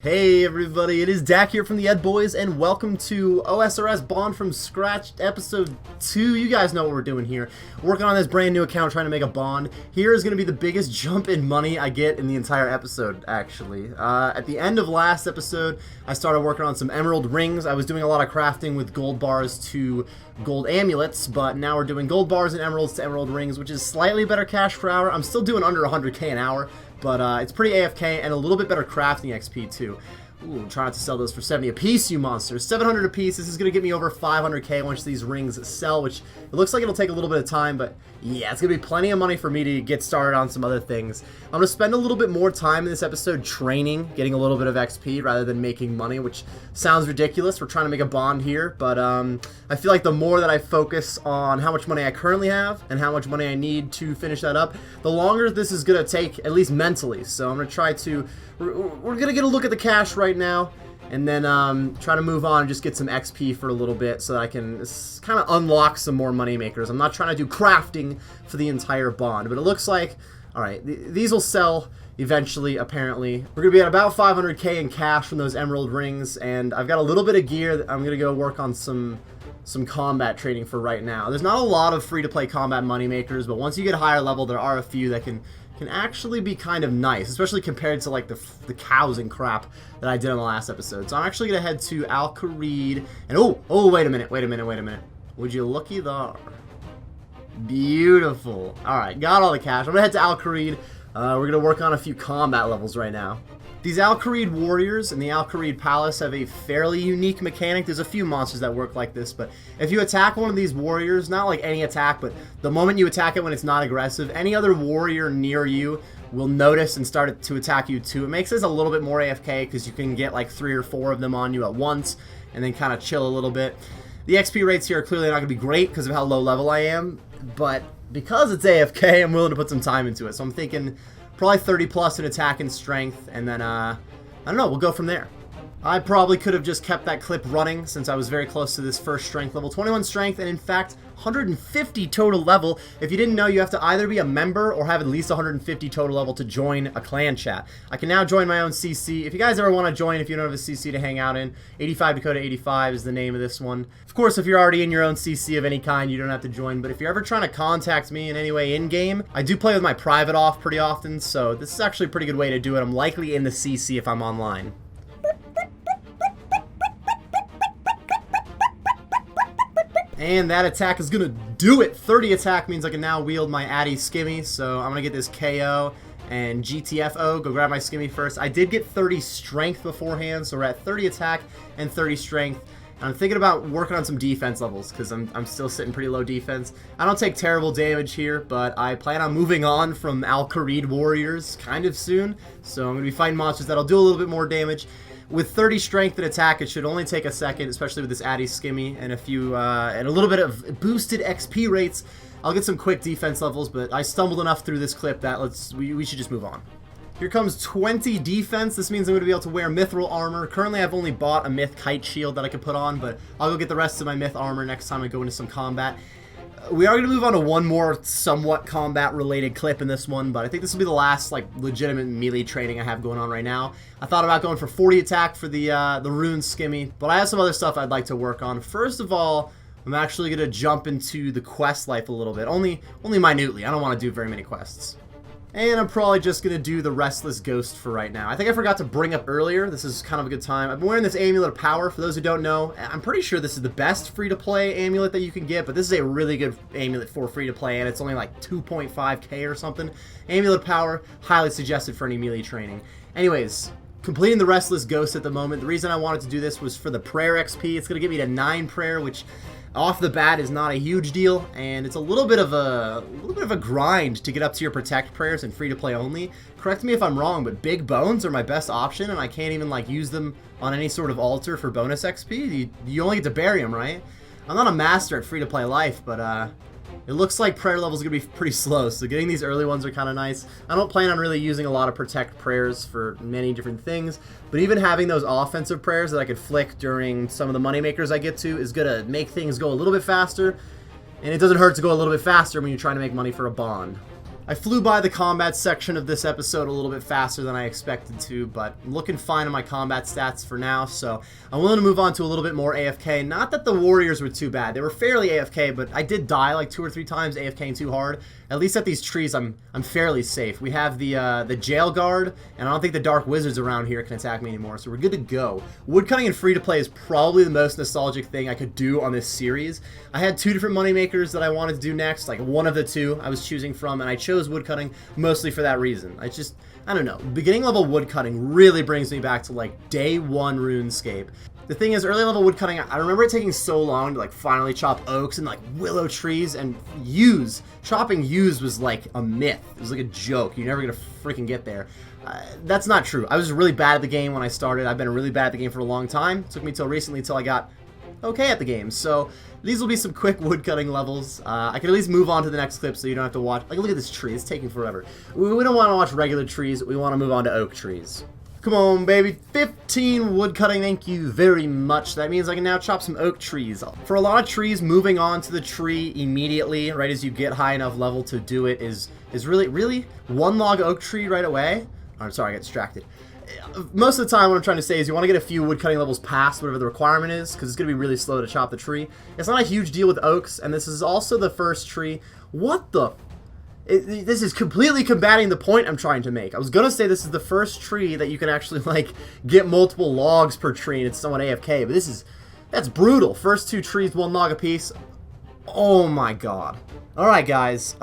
Hey everybody, it is Dak here from the Ed Boys, and welcome to OSRS Bond from Scratch episode 2. You guys know what we're doing here. Working on this brand new account, trying to make a bond. Here is going to be the biggest jump in money I get in the entire episode, actually. At the end of last episode, I started working on some emerald rings. I was doing a lot of crafting with gold bars to gold amulets, but now we're doing gold bars and emeralds to emerald rings, which is slightly better cash per hour. I'm still doing under 100k an hour. But it's pretty AFK and a little bit better crafting XP too. Ooh, try not to sell those for 70 a piece, you monsters. 700 a piece. This is going to get me over 500k once these rings sell, which it looks like it'll take a little bit of time, but yeah, it's going to be plenty of money for me to get started on some other things. I'm going to spend a little bit more time in this episode training, getting a little bit of XP rather than making money, which sounds ridiculous. We're trying to make a bond here, but I feel like the more that I focus on how much money I currently have and how much money I need to finish that up, the longer this is going to take, at least mentally. So I'm going to try to... We're going to get a look at the cash right now, and then try to move on and just get some XP for a little bit so that I can kind of unlock some more money makers. I'm not trying to do crafting for the entire bond, but it looks like, alright, these will sell eventually, apparently. We're going to be at about 500k in cash from those emerald rings, and I've got a little bit of gear that I'm going to go work on some combat trading for right now. There's not a lot of free-to-play combat money makers, but once you get higher level, there are a few that can actually be kind of nice, especially compared to like the cows and crap that I did in the last episode. So I'm actually gonna head to Al-Kharid, and oh, wait a minute. Would you looky there? Beautiful. All right, got all the cash. I'm gonna head to Al-Kharid. We're gonna work on a few combat levels right now. These Al-Kharid warriors in the Al-Kharid palace have a fairly unique mechanic. There's a few monsters that work like this, but if you attack one of these warriors, not like any attack, but the moment you attack it when it's not aggressive, any other warrior near you will notice and start to attack you too. It makes this a little bit more AFK because you can get like 3 or 4 of them on you at once and then kind of chill a little bit. The XP rates here are clearly not going to be great because of how low level I am, but because it's AFK, I'm willing to put some time into it. So I'm thinking probably 30 plus in attack and strength, and then, I don't know, we'll go from there. I probably could have just kept that clip running since I was very close to this first strength level. 21 strength, and in fact, 150 total level. If you didn't know, you have to either be a member or have at least 150 total level to join a clan chat. I can now join my own CC. If you guys ever want to join, if you don't have a CC to hang out in, 85 Dakota 85 is the name of this one. Of course, if you're already in your own CC of any kind, you don't have to join, but if you're ever trying to contact me in any way in-game, I do play with my private off pretty often, so this is actually a pretty good way to do it. I'm likely in the CC if I'm online. And that attack is going to do it. 30 attack means I can now wield my Addy Skimmy. So I'm going to get this KO and GTFO. Go grab my Skimmy first. I did get 30 strength beforehand. So we're at 30 attack and 30 strength. And I'm thinking about working on some defense levels because I'm still sitting pretty low defense. I don't take terrible damage here, but I plan on moving on from Al-Kharid warriors kind of soon. So I'm going to be fighting monsters that'll do a little bit more damage. With 30 strength and attack, it should only take a second, especially with this Addy Skimmy and a little bit of boosted XP rates. I'll get some quick defense levels, but I stumbled enough through this clip that we should just move on. Here comes 20 defense. This means I'm going to be able to wear mithril armor. Currently, I've only bought a myth kite shield that I can put on, but I'll go get the rest of my myth armor next time I go into some combat. We are going to move on to one more somewhat combat-related clip in this one, but I think this will be the last like legitimate melee training I have going on right now. I thought about going for 40 attack for the rune Skimmy, but I have some other stuff I'd like to work on. First of all, I'm actually going to jump into the quest life a little bit, only minutely. I don't want to do very many quests. And I'm probably just going to do the Restless Ghost for right now. I think I forgot to bring up earlier. This is kind of a good time. I've been wearing this Amulet of Power. For those who don't know, I'm pretty sure this is the best free-to-play amulet that you can get, but this is a really good amulet for free-to-play, and it's only like 2.5k or something. Amulet of Power, highly suggested for any melee training. Anyways, completing the Restless Ghost at the moment. The reason I wanted to do this was for the prayer XP. It's going to get me to 9 prayer, which off the bat is not a huge deal, and it's a little bit of a grind to get up to your protect prayers and free to play only. Correct me if I'm wrong, but big bones are my best option, and I can't even like use them on any sort of altar for bonus XP. You only get to bury them, right? I'm not a master at free to play life, but it looks like prayer levels are going to be pretty slow, so getting these early ones are kind of nice. I don't plan on really using a lot of protect prayers for many different things, but even having those offensive prayers that I could flick during some of the money makers I get to is going to make things go a little bit faster, and it doesn't hurt to go a little bit faster when you're trying to make money for a bond. I flew by the combat section of this episode a little bit faster than I expected to, but I'm looking fine on my combat stats for now, so I'm willing to move on to a little bit more AFK. Not that the warriors were too bad. They were fairly AFK, but I did die like 2 or 3 times AFKing too hard. At least at these trees, I'm fairly safe. We have the jail guard, and I don't think the dark wizards around here can attack me anymore, so we're good to go. Woodcutting and free-to-play is probably the most nostalgic thing I could do on this series. I had 2 different moneymakers that I wanted to do next, like one of the 2 I was choosing from, and I chose woodcutting mostly for that reason. I don't know, beginning level woodcutting really brings me back to like day 1 RuneScape. The thing is, early level woodcutting, I remember it taking so long to like finally chop oaks and like willow trees, and yews. Chopping yews was like a myth. It was like a joke. You're never gonna freaking get there. That's not true. I was really bad at the game when I started. I've been really bad at the game for a long time. It took me till recently till I got okay at the game. So these will be some quick woodcutting levels. I can at least move on to the next clip so you don't have to watch. Like, look at this tree. It's taking forever. We don't want to watch regular trees. We want to move on to oak trees. Come on, baby. 15 woodcutting, thank you very much. That means I can now chop some oak trees. For a lot of trees, moving on to the tree immediately, right as you get high enough level to do it, is really 1 log oak tree right away. I'm sorry, I got distracted. Most of the time, what I'm trying to say is you want to get a few woodcutting levels past whatever the requirement is, because it's going to be really slow to chop the tree. It's not a huge deal with oaks, and this is also the first tree. What the... This is completely combating the point I'm trying to make. I was gonna say this is the first tree that you can actually, like, get multiple logs per tree and it's somewhat AFK, but that's brutal. First 2 trees, 1 log apiece. Oh my god. Alright, guys.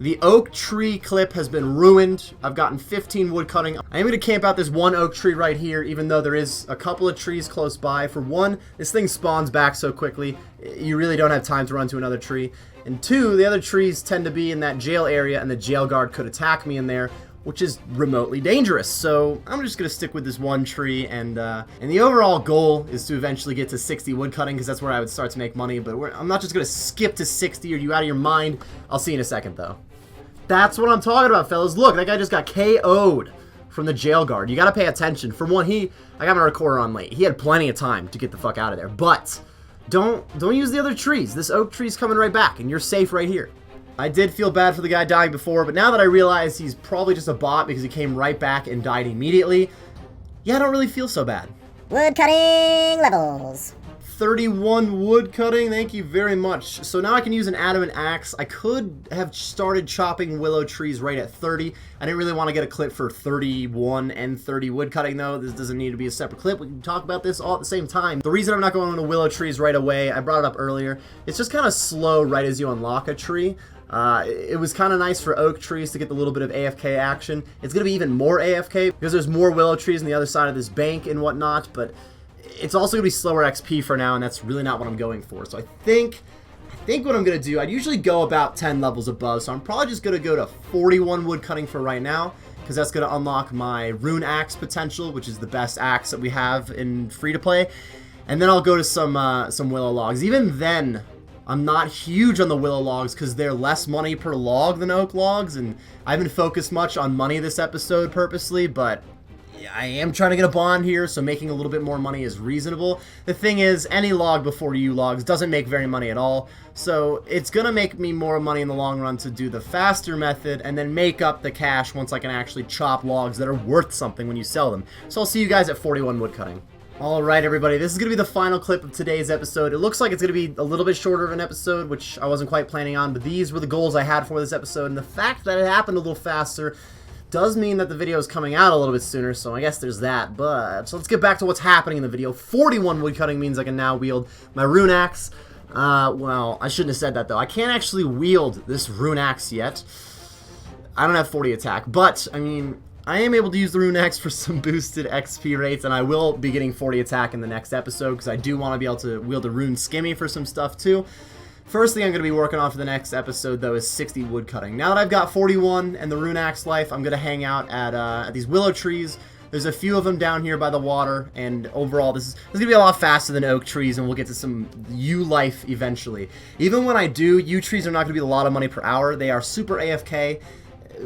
The oak tree clip has been ruined. I've gotten 15 wood cutting. I am going to camp out this 1 oak tree right here, even though there is a couple of trees close by. For 1, this thing spawns back so quickly, you really don't have time to run to another tree. And 2, the other trees tend to be in that jail area, and the jail guard could attack me in there, which is remotely dangerous. So I'm just going to stick with this 1 tree, and the overall goal is to eventually get to 60 wood cutting, because that's where I would start to make money. But I'm not just going to skip to 60. Are you out of your mind? I'll see you in a second, though. That's what I'm talking about, fellas. Look, that guy just got KO'd from the jail guard. You gotta pay attention. For 1, I got my recorder on late. He had plenty of time to get the fuck out of there. But don't use the other trees. This oak tree's coming right back, and you're safe right here. I did feel bad for the guy dying before, but now that I realize he's probably just a bot because he came right back and died immediately, yeah, I don't really feel so bad. Wood cutting levels. 31 wood cutting, thank you very much. So now I can use an adamant axe. I could have started chopping willow trees right at 30. I didn't really want to get a clip for 31 and 30 wood cutting though. This doesn't need to be a separate clip. We can talk about this all at the same time. The reason I'm not going into willow trees right away, I brought it up earlier, it's just kind of slow right as you unlock a tree. It was kind of nice for oak trees to get the little bit of AFK action. It's going to be even more AFK because there's more willow trees on the other side of this bank and whatnot, but it's also going to be slower XP for now, and that's really not what I'm going for. So I think what I'm going to do, I'd usually go about 10 levels above, so I'm probably just going to go to 41 wood cutting for right now, because that's going to unlock my rune axe potential, which is the best axe that we have in free-to-play. And then I'll go to some willow logs. Even then, I'm not huge on the willow logs because they're less money per log than oak logs, and I haven't focused much on money this episode purposely, but I am trying to get a bond here, so making a little bit more money is reasonable. The thing is, any log before you logs doesn't make very money at all, so it's going to make me more money in the long run to do the faster method and then make up the cash once I can actually chop logs that are worth something when you sell them. So I'll see you guys at 41 wood cutting. Alright everybody, this is going to be the final clip of today's episode. It looks like it's going to be a little bit shorter of an episode, which I wasn't quite planning on, but these were the goals I had for this episode, and the fact that it happened a little faster does mean that the video is coming out a little bit sooner, so I guess there's that. But so let's get back to what's happening in the video. 41 wood cutting means I can now wield my rune axe. Well, I shouldn't have said that though. I can't actually wield this rune axe yet. I don't have 40 attack, but I mean, I am able to use the rune axe for some boosted XP rates, and I will be getting 40 attack in the next episode because I do want to be able to wield a rune skimmy for some stuff too. First thing I'm going to be working on for the next episode, though, is 60 wood cutting. Now that I've got 41 and the rune axe life, I'm going to hang out at these willow trees. There's a few of them down here by the water, and overall, this is going to be a lot faster than oak trees, and we'll get to some yew life eventually. Even when I do, yew trees are not going to be a lot of money per hour. They are super AFK,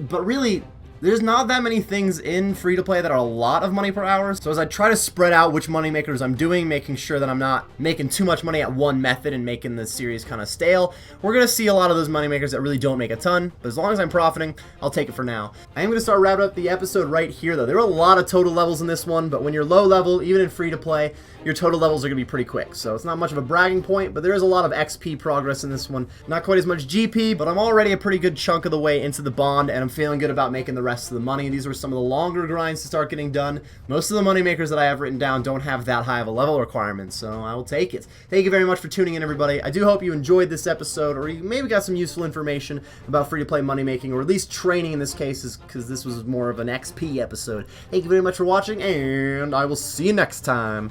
but really, There's not that many things in free-to-play that are a lot of money per hour, so as I try to spread out which money makers I'm doing, making sure that I'm not making too much money at one method and making the series kind of stale, we're going to see a lot of those money makers that really don't make a ton, but as long as I'm profiting, I'll take it for now. I am going to start wrapping up the episode right here, though. There are a lot of total levels in this one, but when you're low level, even in free-to-play, your total levels are going to be pretty quick, so it's not much of a bragging point, but there is a lot of XP progress in this one. Not quite as much GP, but I'm already a pretty good chunk of the way into the bond, and I'm feeling good about making the rest of the money. These were some of the longer grinds to start getting done. Most of the money makers that I have written down don't have that high of a level requirement, so I will take it. Thank you very much for tuning in, everybody. I do hope you enjoyed this episode, or you maybe got some useful information about free-to-play money making, or at least training in this case, because this was more of an XP episode. Thank you very much for watching, and I will see you next time.